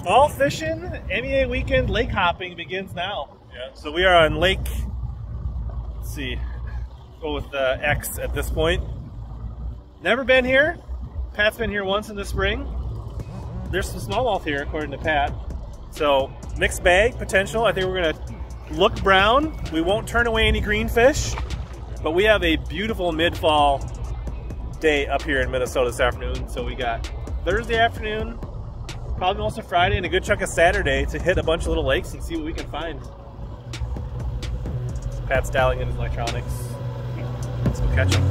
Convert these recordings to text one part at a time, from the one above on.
Fall fishing, MEA weekend, lake hopping begins now. Yeah. So we are on Lake, let's see, go with X at this point. Never been here. Pat's been here once in the spring. There's some smallmouth here, according to Pat. So mixed bag potential. I think we're gonna look brown. We won't turn away any green fish, but we have a beautiful mid-fall day up here in Minnesota this afternoon. So we got Thursday afternoon, probably most of Friday, and a good chunk of Saturday to hit a bunch of little lakes and see what we can find. Pat's dialing in his electronics. Let's go catch him.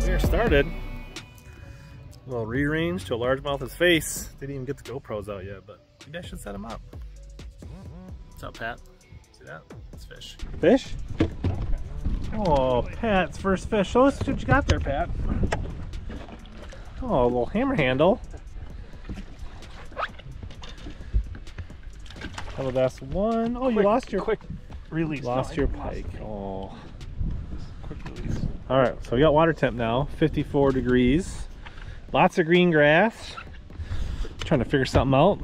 We are started. A little rearrange to a largemouth's face. Didn't even get the GoPros out yet, but maybe I should set them up. What's up, Pat? See that? It's fish. Fish? Oh, Pat's first fish. Show us what you got there, Pat. Oh, a little hammer handle. HellaBass 1. Oh, you lost your quick release. Lost your pike. Oh. Quick release. All right, so we got water temp now, 54 degrees. Lots of green grass. Trying to figure something out.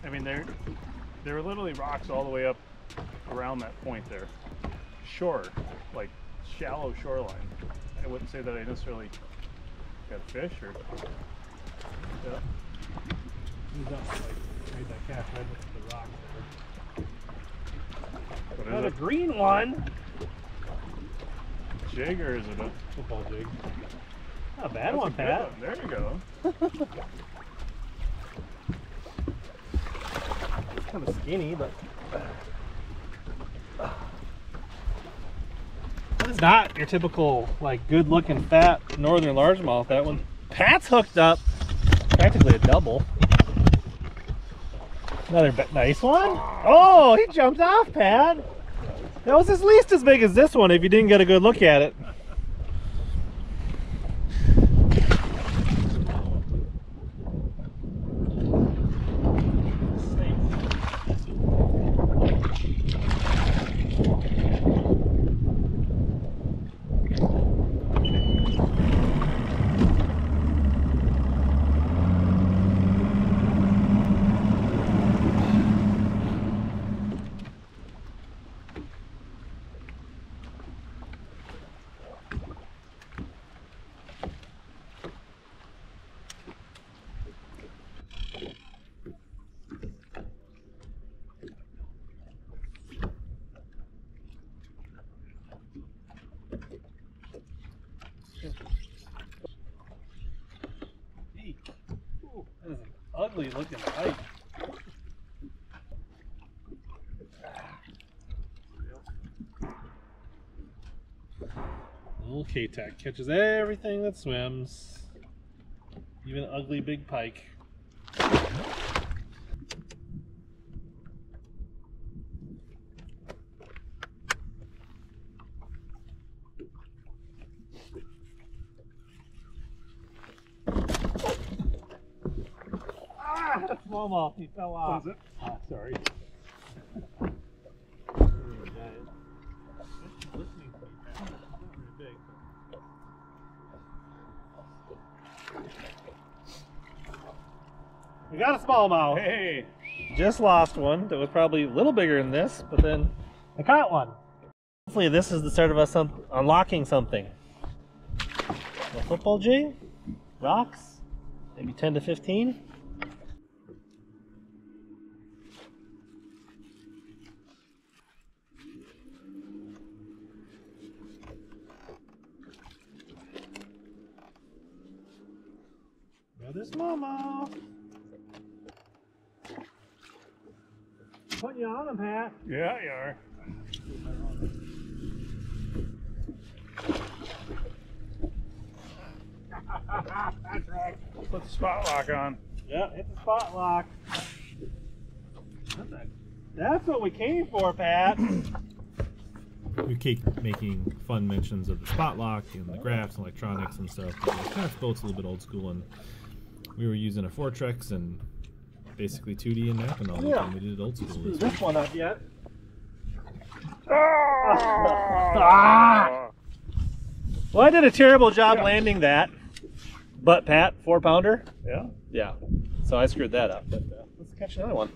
I mean, there were literally rocks all the way up around that point there. Shore, like shallow shoreline. I wouldn't say that I necessarily got fish or. Yeah. Made that cast right next to the rock there. What is it? A green one. Jig or is it a football jig? Not a bad That's one, Pat. One. There you go. Kind of skinny, but that is not your typical like good-looking fat northern largemouth. That one, Pat's hooked up, practically a double. Another nice one. Oh, he jumped off, Pat. That was at least as big as this one if you didn't get a good look at it. Ooh, that is an ugly looking pike. Little K-Tack catches everything that swims, even ugly big pike. Smallmouth, he fell off. What is it? Oh, sorry. We got a smallmouth. Hey! Just lost one that was probably a little bigger than this, but then I caught one. Hopefully this is the start of us unlocking something. A football jig, rocks, maybe 10 to 15. Another smallmouth. Putting you on them, Pat. Yeah, you are. That's right. Put the spot lock on. Yeah, hit the spot lock. That's what we came for, Pat. We keep making fun mentions of the spot lock and the graphs and electronics and stuff. This boat's a little bit old school, and we were using a Fortrex and basically 2D and napping all the time. We did it old school Screw this this week. one up yet. Well, I did a terrible job landing that. But Pat, 4-pounder. Yeah. Yeah. So I screwed that up. But let's catch another one.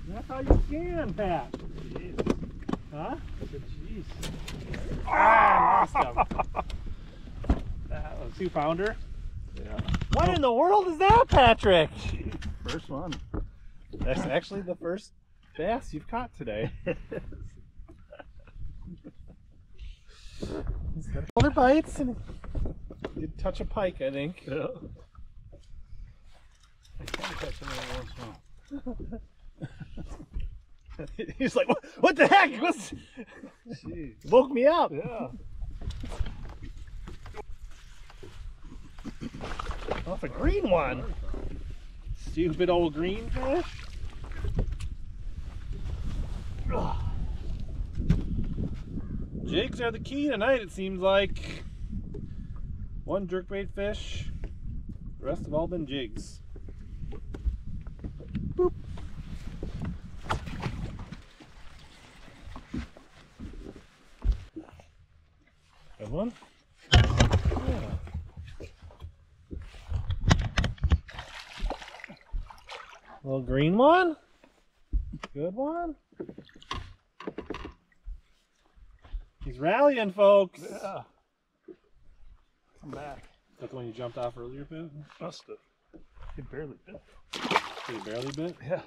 That's how you scan, Pat. Jeez. Huh? Jeez. Ah, I lost him. That was 2-pounder. Yeah. What in the world is that, Patrick? First one. That's actually the first bass you've caught today. Other bites and did touch a pike, I think. Yeah. I can't catch another once in He's like, what the heck? What's... Jeez. Woke me up. Yeah. Oh, it's a green one. Stupid old green fish. Ugh. Jigs are the key tonight, it seems like. One jerkbait fish. The rest have all been jigs. Boop. Good one. Yeah. Little green one. Good one. He's rallying, folks. Yeah. Come back. That's the one you jumped off earlier, Pat? Must have. He barely bit. He barely bit? Yeah.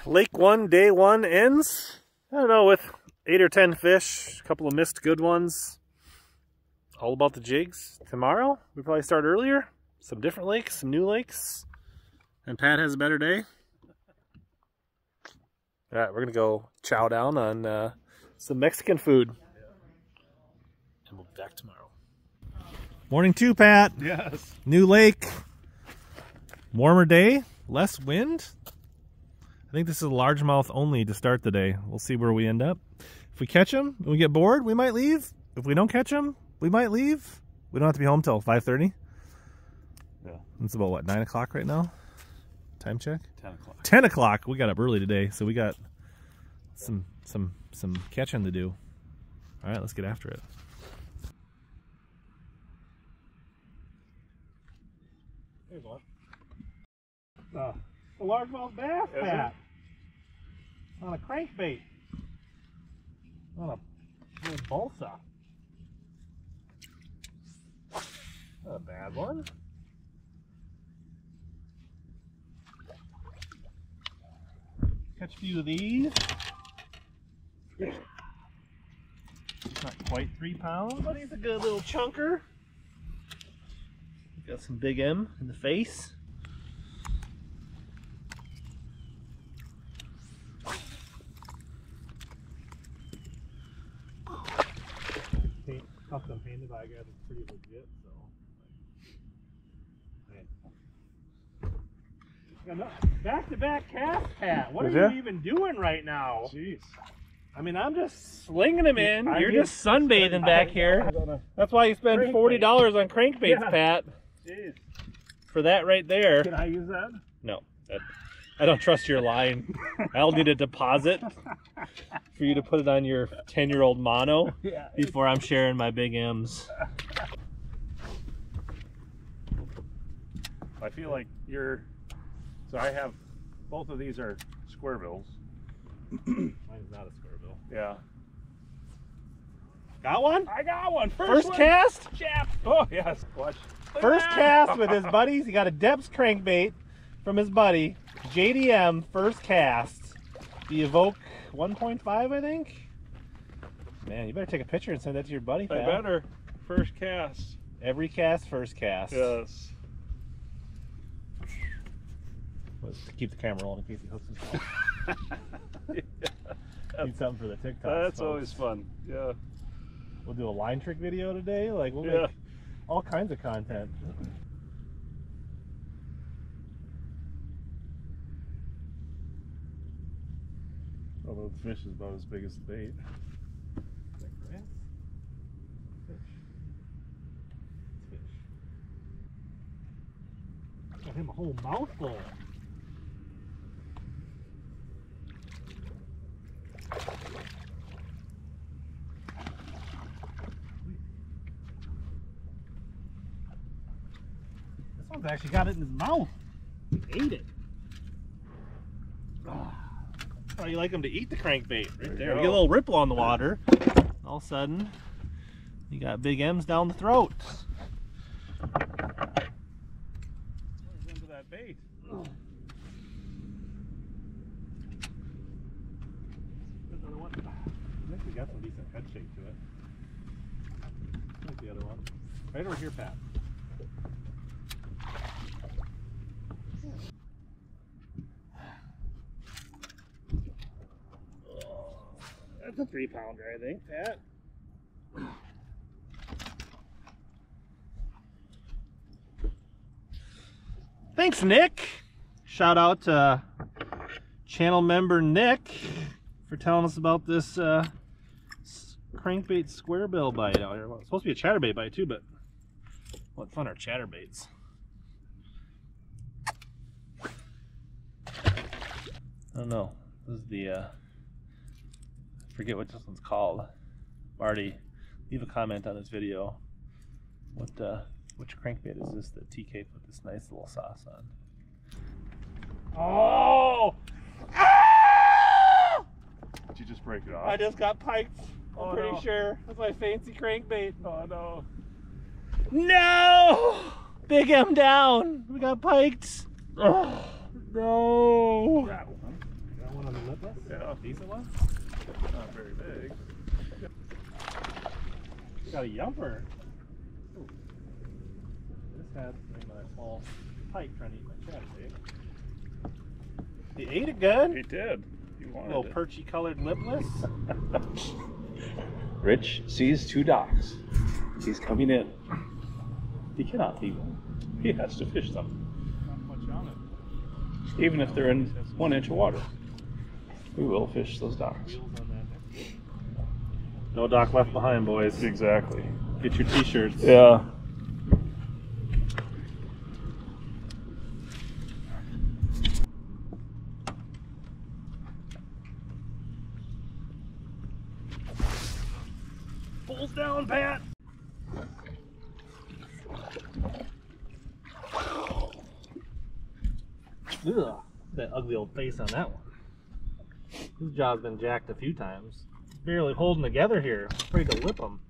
Lake 1, day 1 ends. I don't know, with 8 or 10 fish, a couple of missed good ones. All about the jigs. Tomorrow, we probably start earlier. Some different lakes, some new lakes. And Pat has a better day. All right, we're going to go chow down on some Mexican food. And we'll be back tomorrow. Morning 2, Pat. Yes. New lake. Warmer day, less wind. I think this is a largemouth only to start the day. We'll see where we end up. If we catch them and we get bored, we might leave. If we don't catch them, we might leave. We don't have to be home till 5:30. Yeah. It's about what, 9 o'clock right now? Time check? 10 o'clock. 10 o'clock. We got up early today, so we got some catching to do. All right, let's get after it. There's one. A largemouth bass, Is Pat. On a crankbait. On a little balsa. Not a bad one. Catch a few of these. It's not quite 3 pounds, but he's a good little chunker. Got some big M in the face. Custom painted by a guy that's pretty legit, so. Back-to-back cast, Pat. What are you even doing right now? Jeez. I mean, I'm just slinging them in. You're just sunbathing back here. That's why you spend $40 on crankbaits, Pat. Jeez. For that right there. Can I use that? No. I don't trust your line. I'll need a deposit for you to put it on your 10-year-old mono before I'm sharing my big M's. I feel like you're... So I have... Both of these are square bills. Mine's not a square bill. Yeah. Got one? I got one. First one. cast? Chap. Oh, yes. Watch. First cast with his buddies. He got a Depths crankbait from his buddy. JDM, first cast. The Evoke 1.5, I think. Man, you better take a picture and send that to your buddy, Pat. I better. First cast. Every cast, first cast. Yes. Let's keep the camera rolling in case he hooks himself. Need something for the TikTok. That's always fun. Yeah. We'll do a line trick video today. Like, we'll make all kinds of content. Although the fish is about as big as the bait. Got him a whole mouthful. This one's actually got it in his mouth. He ate it. Oh, you like him to eat the crankbait right there. We get a little ripple on the water. All of a sudden, you got big M's down the throat. Into that bait. Another one. I think we got some decent head shape to it. There's the other one. Right over here, Pat. That's a 3-pounder, I think, Pat. Thanks, Nick. Shout out to channel member Nick for telling us about this crankbait square bill bite out here. Well, it's supposed to be a chatterbait bite too, but what fun are chatterbaits? I don't know. This is the I forget what this one's called. Marty, leave a comment on this video. Which crankbait is this that TK put this nice little sauce on? Oh! Ah! Did you just break it off? I just got piked. I'm pretty sure. That's my fancy crankbait. Oh no. No! Big M down. We got piked. Oh, no. Got one. Got one on the lipless? Yeah. Decent one? Not very big. Got a yumper. Ooh. This had another small pike trying to eat my chatterbait. He ate it good. He did. He wanted Little it. perchy colored lipless. Rich sees 2 docks. He's coming in. He cannot leave them. He has to fish them, Not much on it. even if they're in 1 inch of water. We will fish those docks. No dock left behind, boys. Exactly. Get your t-shirts. Yeah. Pulls down, Pat. Ugh, that ugly old face on that one. His jaw's been jacked a few times. Barely holding together here. Afraid to lip him.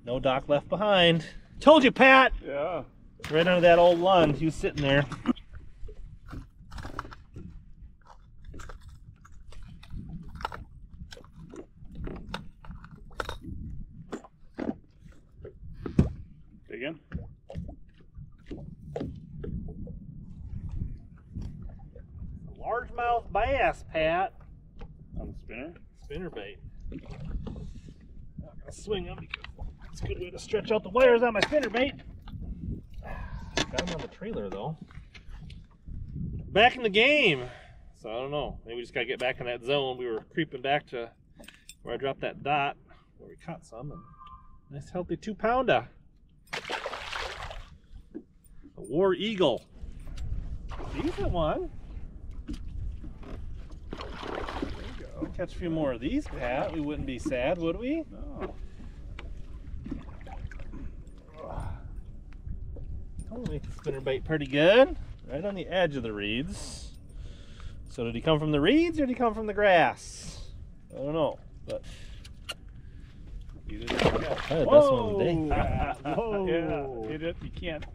No dock left behind. Told you, Pat. Yeah. Right under that old lund. He was sitting there. Big in. Largemouth bass, Pat. On the spinner. Spinnerbait. Not gonna swing them because it's a good way to stretch out the wires on my spinnerbait. Got him on the trailer though. Back in the game. So I don't know. Maybe we just gotta get back in that zone. We were creeping back to where I dropped that dot, where we caught some. And nice healthy 2-pounder. A War Eagle. Decent one. We'll catch a few more of these, Pat. We wouldn't be sad, would we? No. Totally make the spinnerbait pretty good. Right on the edge of the reeds. So did he come from the reeds or did he come from the grass? I don't know, but You didn't forget. probably the best one of the day. Whoa. Yeah. You can't.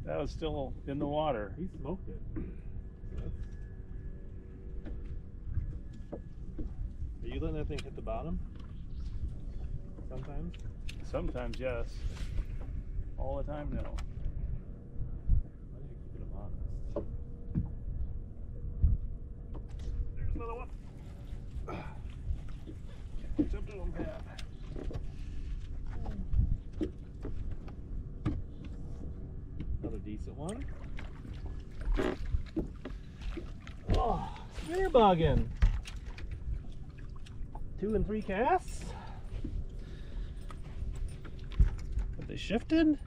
That was still in the water. He smoked it. Are you letting that thing hit the bottom? Sometimes? Sometimes yes. All the time no. I need to keep him honest. There's another one. Jump to him, Pat. Another decent one. Oh, snare boggin. 2 and 3 casts. Have they shifted?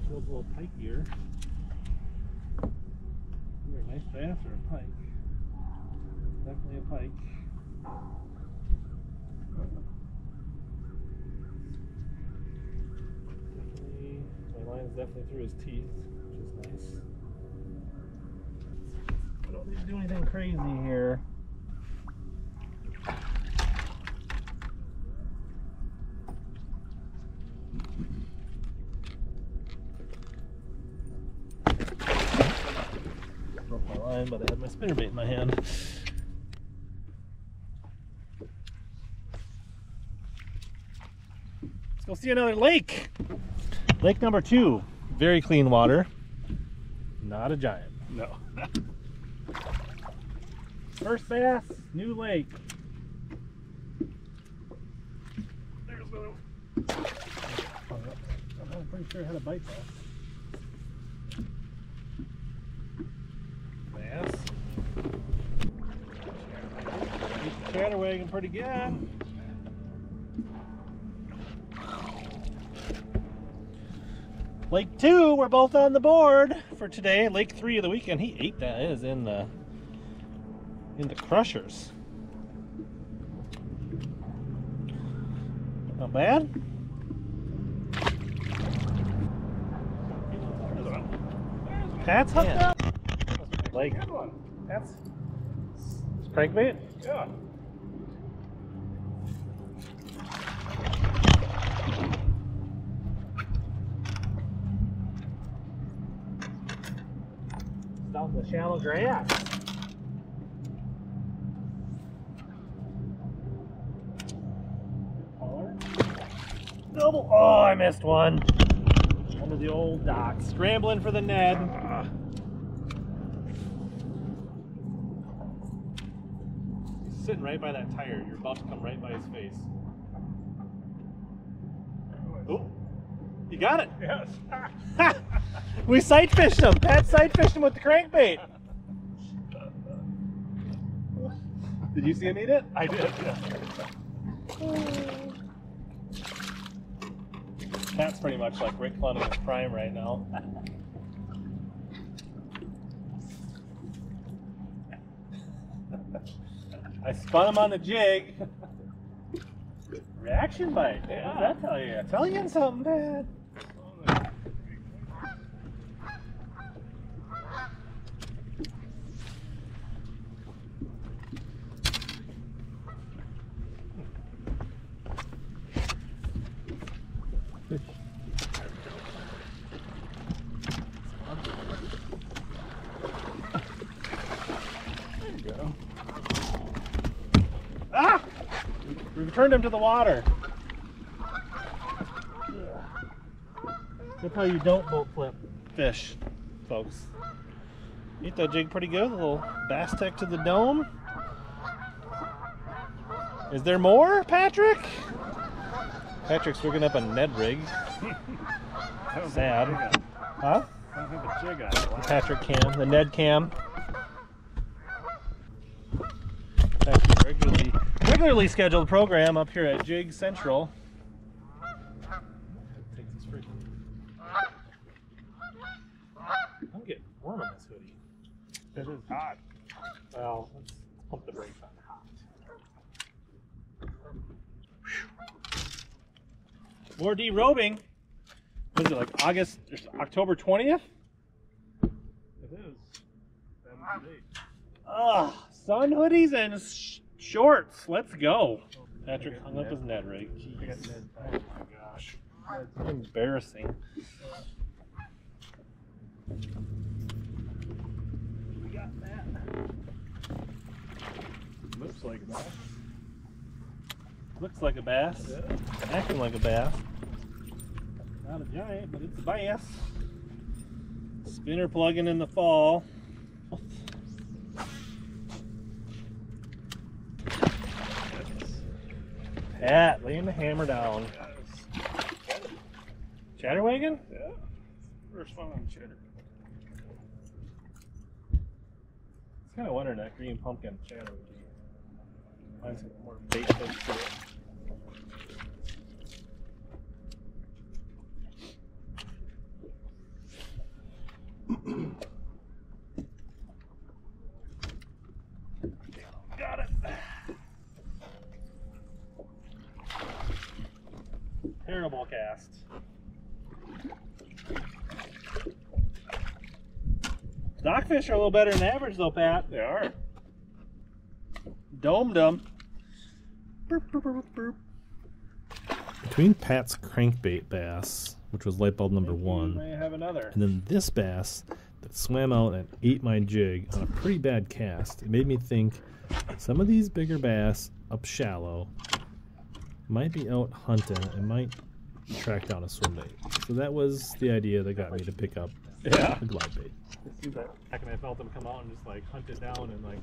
Feels a little pikier. Either a nice bass or a pike. Definitely a pike. Definitely, my line is definitely through his teeth, which is nice. I don't need to do anything crazy here. Broke my line, but I had my spinnerbait in my hand. Let's go see another lake. Lake number 2. Very clean water. Not a giant. No. First bass, new lake. There's another one. I'm pretty sure I had a bite bass. Chatterwagging pretty good. Lake 2, we're both on the board for today. Lake 3 of the weekend. He ate that. It is in the crushers. Not bad. Pat's hooked up. Like, Pat's crankbait? Yeah. Down the shallow grass. Double. Oh, I missed one. Under the old dock. Scrambling for the Ned. He's sitting right by that tire. You're about to come right by his face. Oh, you got it. Yes. We sight fished him. Pat sight fished him with the crankbait. Did you see him eat it? I did. Yeah. Pat's pretty much like Rick Clun in his prime right now. I spun him on the jig. Reaction bite. Yeah. What does that tell you? Tell you something, Pat. Ah! We returned him to the water. That's how you don't boat flip fish, folks. Eat that jig pretty good. A little bass tech to the dome. Is there more, Patrick? Patrick's rigging up a Ned rig. Sad. Huh? I don't have a jig on it. The Patrick cam, the Ned cam. Actually, regularly scheduled program up here at Jig Central. I'm getting warm in this hoodie. It is hot. Well, let's pump the brakes on hot. More derobing. What is it, like October 20th? It is. Ah, sun hoodies and shorts. Let's go. Patrick hung up his net rig. Jeez. Oh my gosh. That's embarrassing. We got that. Looks like a bass. Looks like a bass. Yeah. Acting like a bass. Not a giant, but it's a bass. Spinner plugging in the fall. Pat, laying the hammer down. Chatterwagging? Yeah. First one on cheddar. It's kind of wondering that green pumpkin chatterwagging. Mine's got more bait fish to it. terrible cast. Stockfish are a little better than average though, Pat. They are. Domed them. Burp, burp, burp, burp. Between Pat's crankbait bass, which was light bulb number You one, may have another. and then this bass that swam out and ate my jig on a pretty bad cast, it made me think some of these bigger bass up shallow might be out hunting and might track down a swim bait. So that was the idea that got me to pick up a glide bait. See that? Back when I felt them come out and just like hunt it down and like.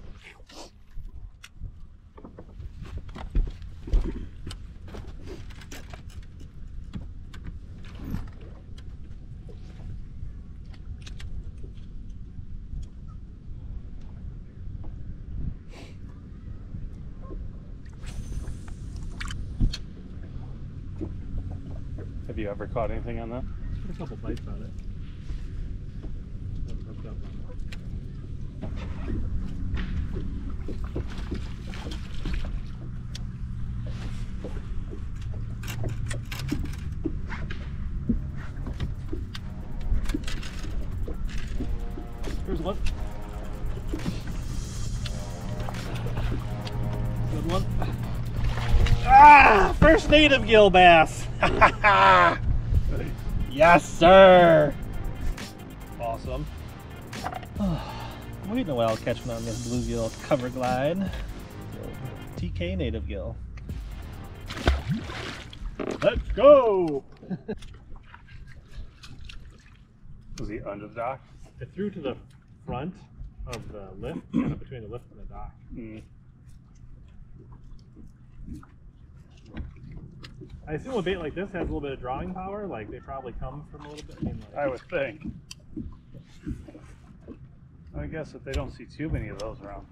Have you ever caught anything on that? Put a couple bites on it. Haven't hooked up on it. Here's one. Good one. Ah! First native gill bass. Yes, sir. Awesome. Waiting a while catching on this bluegill cover glide. TK native gill. Let's go. Was he under the dock? It threw to the front of the lift, kind of between the lift and the dock. Mm. I assume a bait like this has a little bit of drawing power. Like they probably come from a little bit. I mean, like, I would think. I guess if they don't see too many of those around.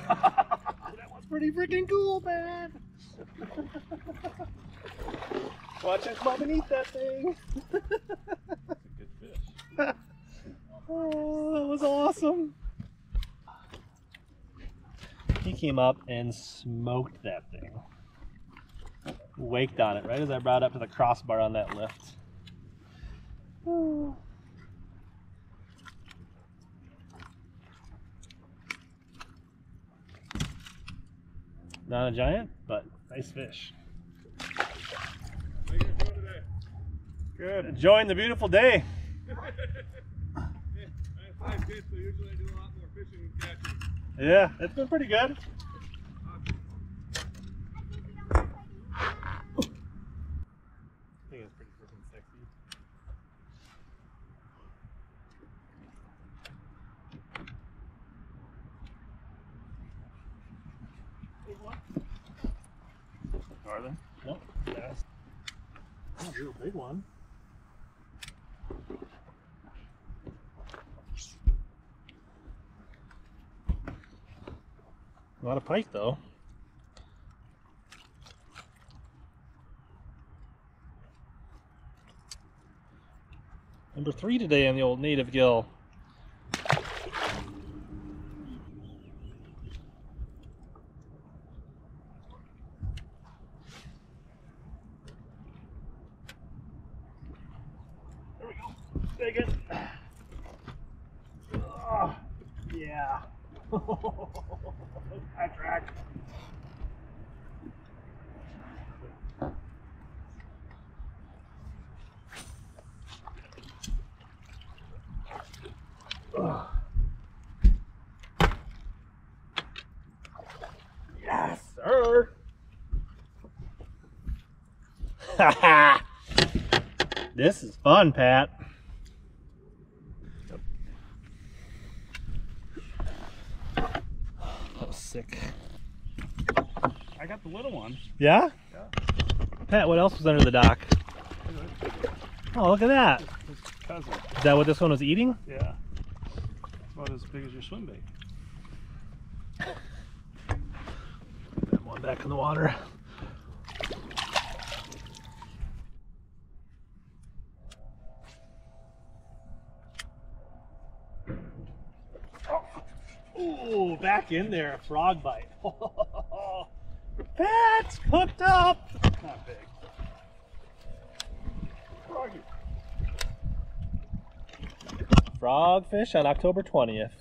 That was pretty freaking cool, man. Watch us come up and eat that thing. that's a good fish. Oh, that was awesome. He came up and smoked that thing. Waked on it right as I brought it up to the crossbar on that lift. Oh. Not a giant, but nice fish. How you doing today? Good. Enjoying the beautiful day. I have 5 fish, so usually I do a lot more fishing and catching. Yeah, it's been pretty good. I think it's pretty freaking sexy. Are they? Nope. Yes. Oh, real big one. A lot of pike though. Number 3 today on the old native gill. There we go. Take it. Oh, yeah. That track. Yes, sir. This is fun, Pat. That was sick. I got the little one. Yeah? Yeah. Pat, what else was under the dock? Oh, look at that. His cousin. Is that what this one was eating? Yeah. It's about as big as your swim bait. Put that one back in the water. Ooh, back in there, a frog bite. Pat's hooked up. Not big. Froggy. Frogfish on October 20th,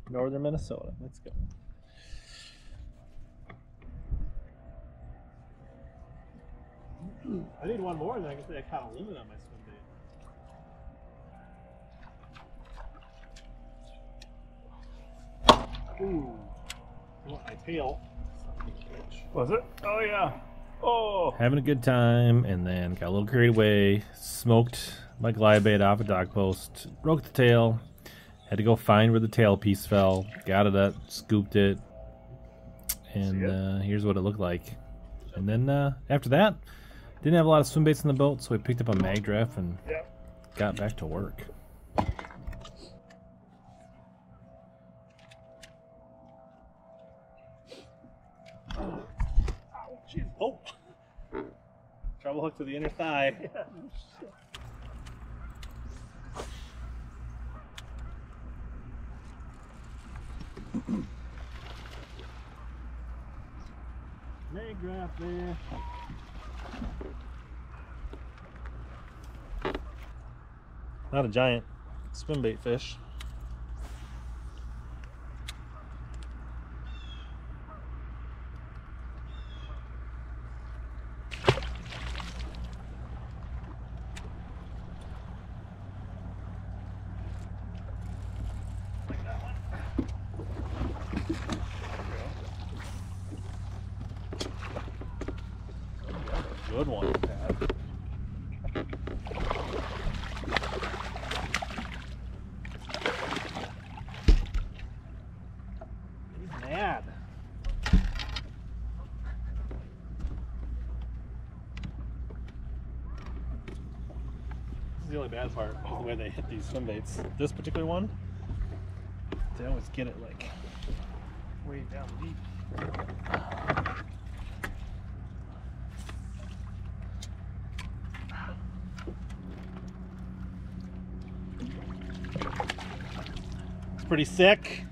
northern Minnesota. Let's go. I need one more, and then I can say I caught a limit on my swim bait. Ooh, I want my tail. Was it? Oh yeah. Oh. Having a good time, and then got a little carried away. Smoked my glide bait off a dock post. Broke the tail. Had to go find where the tail piece fell. Got it up, scooped it, and here's what it looked like. And then after that, didn't have a lot of swim baits in the boat, so we picked up a mag draft and got back to work. Oh! Treble hook to the inner thigh. Mag draft there. Not a giant swim bait fish. Good one, Pat. He's mad. This is the only bad part, the way they hit these swim baits. This particular one, they always get it like way down deep. Pretty sick.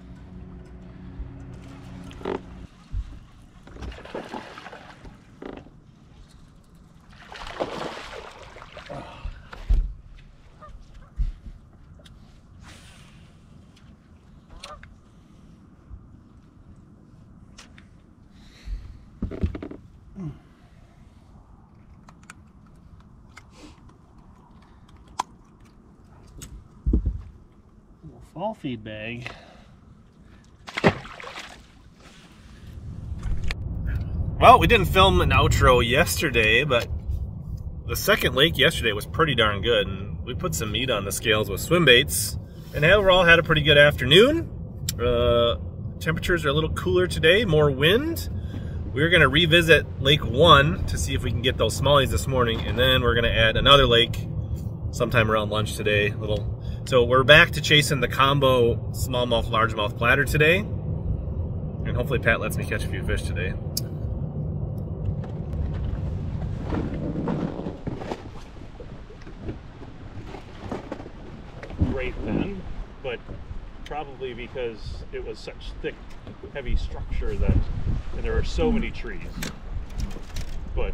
Fall feed bag. Well, we didn't film an outro yesterday, but the second lake yesterday was pretty darn good, and we put some meat on the scales with swim baits, and overall had a pretty good afternoon. Temperatures are a little cooler today, more wind. We're gonna revisit Lake 1 to see if we can get those smallies this morning, and then we're gonna add another lake sometime around lunch today. So we're back to chasing the combo smallmouth, largemouth platter today. And hopefully Pat lets me catch a few fish today. Great then, but probably because it was such thick, heavy structure and there are so many trees. But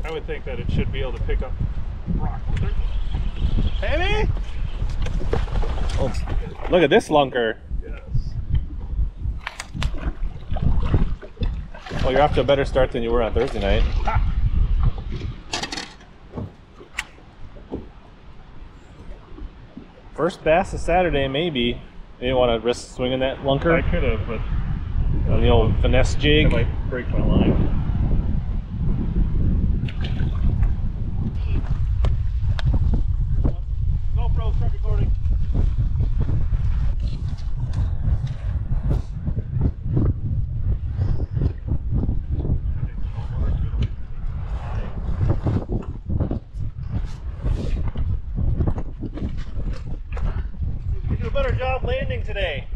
I would think that it should be able to pick up rock. Hey, oh, look at this lunker. Yes. Well, you're off to a better start than you were on Thursday night. Ha! First bass of Saturday, maybe. You didn't want to risk swinging that lunker? I could have, but On the old finesse jig. I might break my line. GoPro, start recording. You do a better job landing today.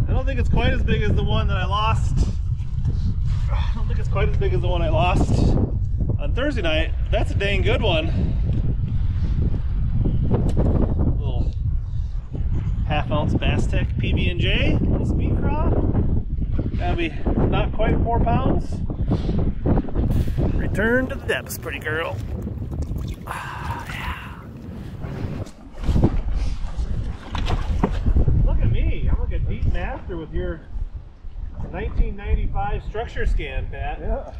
I don't think it's quite as big as the one that I lost. I don't think it's quite as big as the one I lost on Thursday night. That's a dang good one. half-ounce Bass Tech PB&J, little speed craw. That'll be not quite 4 pounds. Return to the depths, pretty girl. Yeah. Look at me, I'm like a deep master with your 1995 structure scan, Pat. Yeah.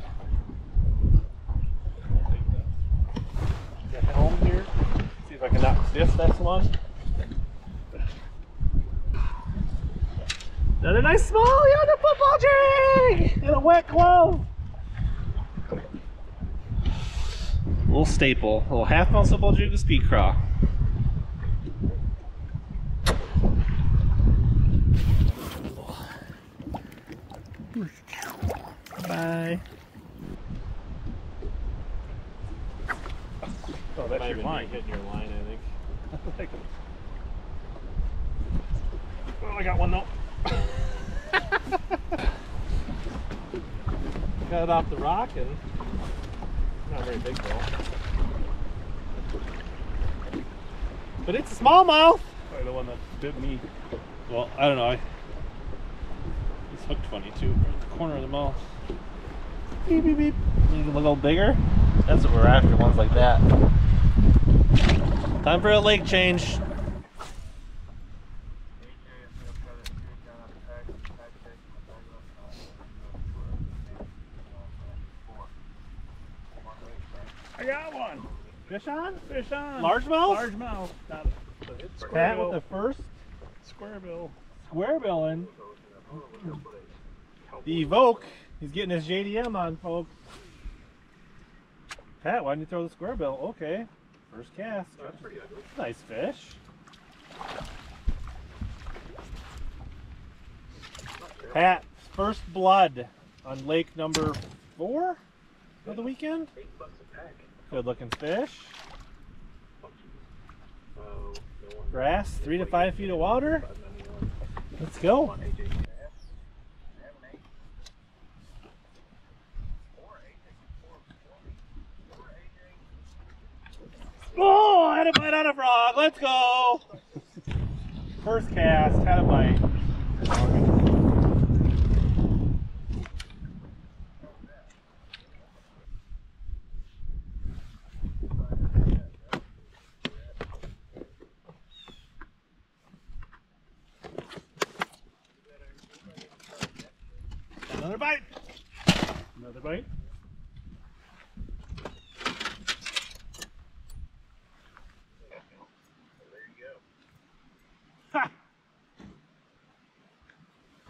Got the helm here. See if I can knock this one. Another nice small yonder football jig and a wet glove. Little staple, little half-ounce football jig with speed craw. Bye. Oh, that's your line. Hitting your line, I think. Oh, I got one though. Got it off the rock and not very big though. But it's a smallmouth. Probably the one that bit me. Well, I don't know. It's hooked funny too. Right in the corner of the mouth. Beep beep beep. Make it look a little bigger. That's what we're after. Ones like that. Time for a lake change. I got one. Fish on? Fish on. Largemouth? Largemouth. Not a Pat with the first square bill. square billing. The Evoke. He's getting his JDM on, folks. Pat, why didn't you throw the square bill? Okay. First cast. That's pretty good. Nice fish. Pat's first blood on lake number 4 of the weekend. Good looking fish. Grass, 3 to 5 feet of water. Let's go. Oh, I had a bite on a frog. Let's go. First cast, had a bite. Another bite. Another bite. Ha!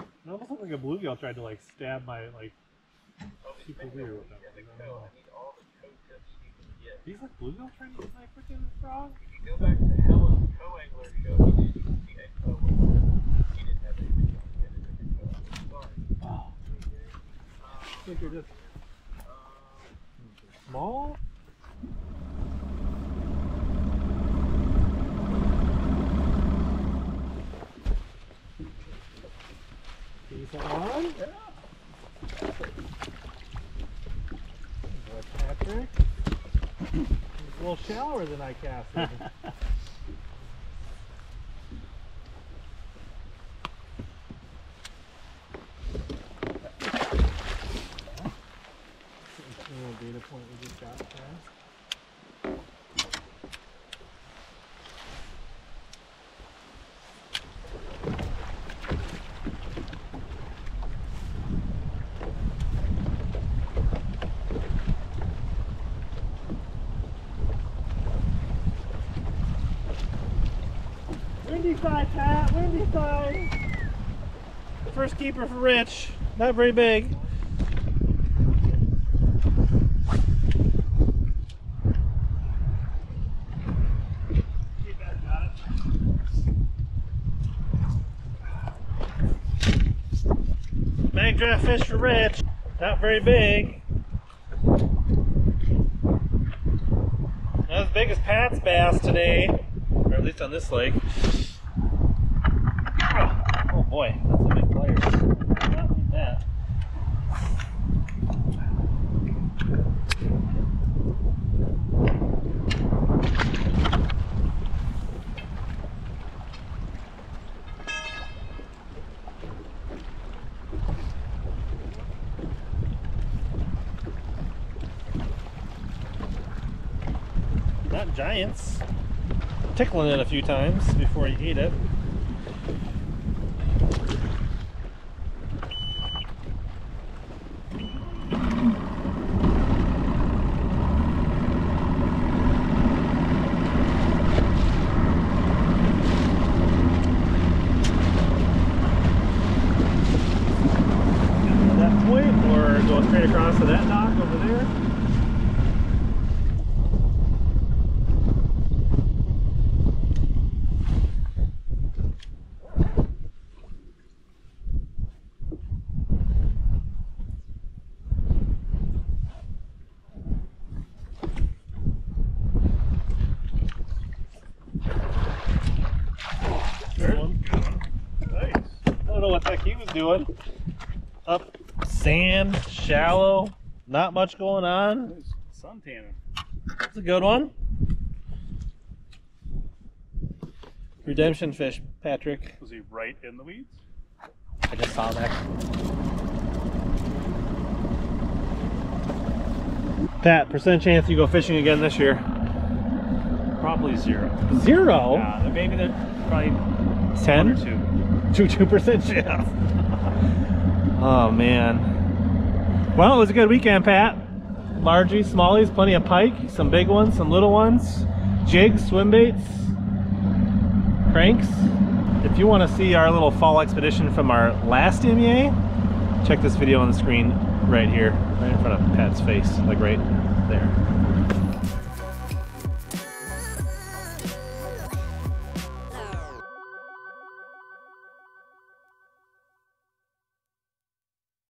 It almost looked like a bluegill tried to like stab my like super weird with that. He's like bluegill trying to snipe freaking frog. If you go back to Hella's co-angler show, he didn't see a co. He didn't have anything. He had a different co. Oh. I think you're just small. Decent one. Yeah. Patrick. He's a little shallower than I casted. Data point we just got fast. Windy side, Pat, windy side. First keeper for Rich, not very big. Big draft fish for Rich, not very big. Not as big as Pat's bass today, or at least on this lake. Oh boy, that's a big player. Not like that. not giants. Tickling it a few times before you eat it. That point, or go straight across to that dock over there. Nice. I don't know what the heck he was doing. Up sand, shallow, not much going on. Nice. Sun tanning. That's a good one. Redemption fish, Patrick. Was he right in the weeds? I just saw that. Pat, percent chance you go fishing again this year? Probably 0. 0? Maybe they're probably 10 1 or 2. 2% chance. Oh man. Well, it was a good weekend, Pat. Largies, smallies, plenty of pike, some big ones, some little ones, jigs, swim baits, cranks. If you want to see our little fall expedition from our last MEA, check this video on the screen right here, right in front of Pat's face, like right there.